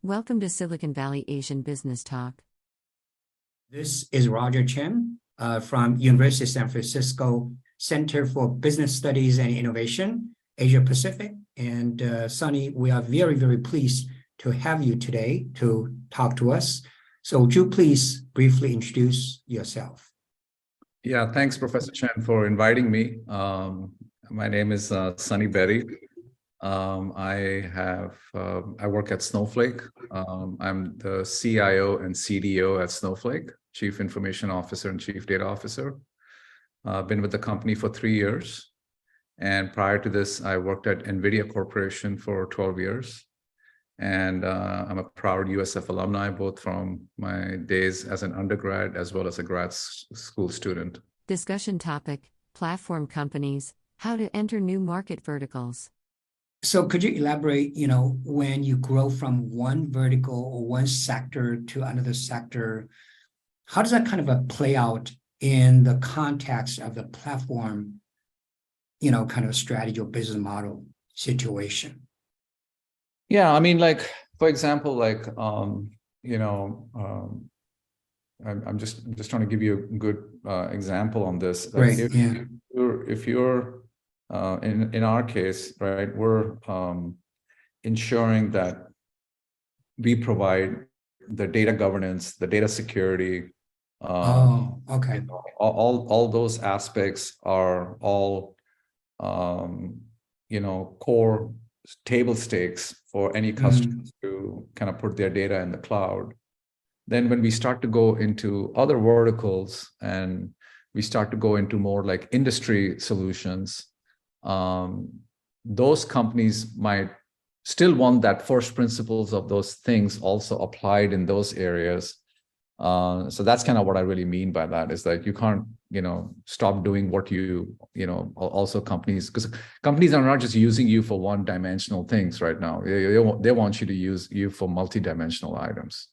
Welcome to Silicon Valley Asian Business Talk. This is Roger Chen from University of San Francisco Center for Business Studies and Innovation, Asia Pacific. And Sunny, we are very, very pleased to have you today to talk to us. So would you please briefly introduce yourself? Yeah, thanks, Professor Chen, for inviting me. My name is Sunny Bedi. I work at Snowflake. I'm the CIO and CDO at Snowflake, Chief Information Officer and Chief Data Officer. I've been with the company for 3 years. And prior to this, I worked at NVIDIA Corporation for 12 years. And I'm a proud USF alumni, both from my days as an undergrad as well as a grad school student. Discussion topic: platform companies, how to enter new market verticals. So could you elaborate, when you grow from one vertical or one sector to another sector, how does that kind of play out in the context of the platform, kind of strategy or business model situation? Yeah, I mean, for example, I'm just trying to give you a good example on this. Right. If you're in our case, right, we're ensuring that we provide the data governance, the data security. Okay. All those aspects are all core table stakes for any customer to kind of put their data in the cloud. Then when we start to go into other verticals and we start to go into more like industry solutions, those companies might still want that first principles of those things also applied in those areas. So that's kind of what I really mean by that, is that you can't, stop doing what also companies, because companies are not just using you for one-dimensional things right now. They want you to use you for multi-dimensional items.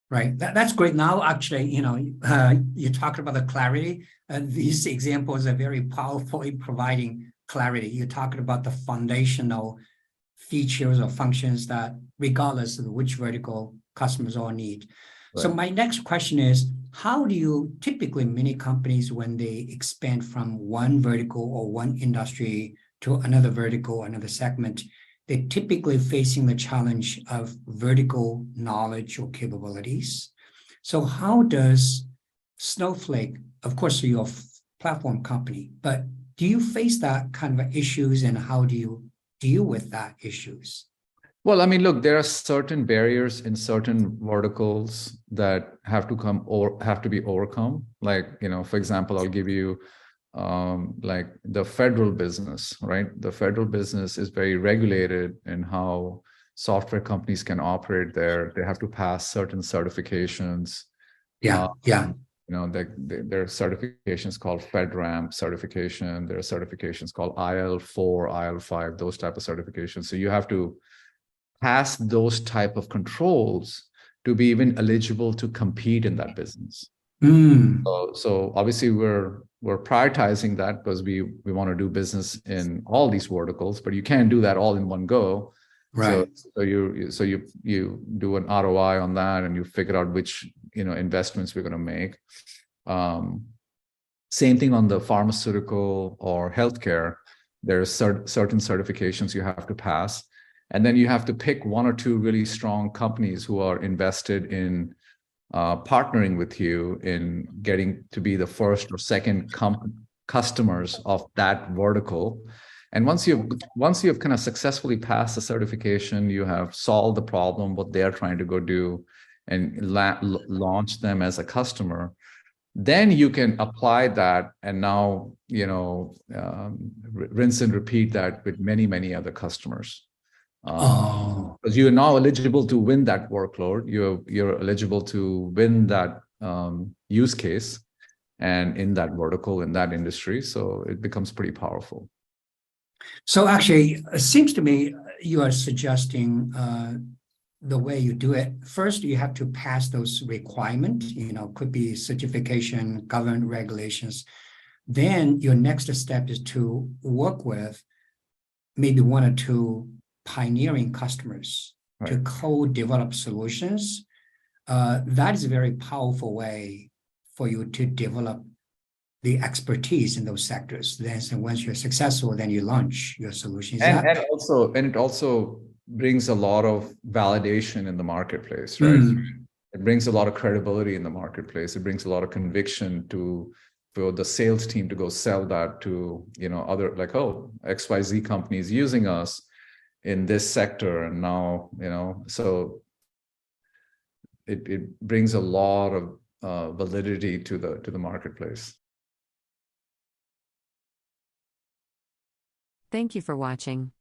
Right. That's great. Now, actually, you talked about the clarity. These examples are very powerful in providing clarity. You're talking about the foundational features or functions that, regardless of which vertical, customers all need. Right. So my next question is, how do you typically, many companies, when they expand from one vertical or one industry to another vertical, another segment, they're typically facing the challenge of vertical knowledge or capabilities. So how does Snowflake, of course, you're a platform company, but do you face that kind of issues, and how do you deal with that issues? Well, I mean, look, there are certain barriers in certain verticals that have to come or have to be overcome. For example, I'll give you like the federal business, right? The federal business is very regulated in how software companies can operate there. They have to pass certain certifications. Yeah. There are certifications called FedRAMP certification. There are certifications called IL4, IL5, those type of certifications. So you have to pass those type of controls to be even eligible to compete in that business. So obviously we're prioritizing that because we want to do business in all these verticals, but you can't do that all in one go. Right. So you do an ROI on that, and you figure out which investments we're going to make. Same thing on the pharmaceutical or healthcare. There are certain certifications you have to pass, and then you have to pick one or two really strong companies who are invested in partnering with you in getting to be the first or second customers of that vertical. And once you've kind of successfully passed the certification, you have solved the problem, what they're trying to go do, and launch them as a customer, then you can apply that and now, rinse and repeat that with many, many other customers. Because you're now eligible to win that workload, you're eligible to win that use case, and in that vertical, in that industry, so it becomes pretty powerful. So actually, it seems to me you are suggesting the way you do it. First, you have to pass those requirements, could be certification, government regulations. Then your next step is to work with maybe one or two pioneering customers to co-develop solutions, that is a very powerful way for you to develop the expertise in those sectors. Then, so once you're successful, then you launch your solution. And it also brings a lot of validation in the marketplace, right? It brings a lot of credibility in the marketplace. It brings a lot of conviction for the sales team to go sell that to, other, like, oh, XYZ company is using us in this sector. And now, so it brings a lot of validity to the marketplace. Thank you for watching.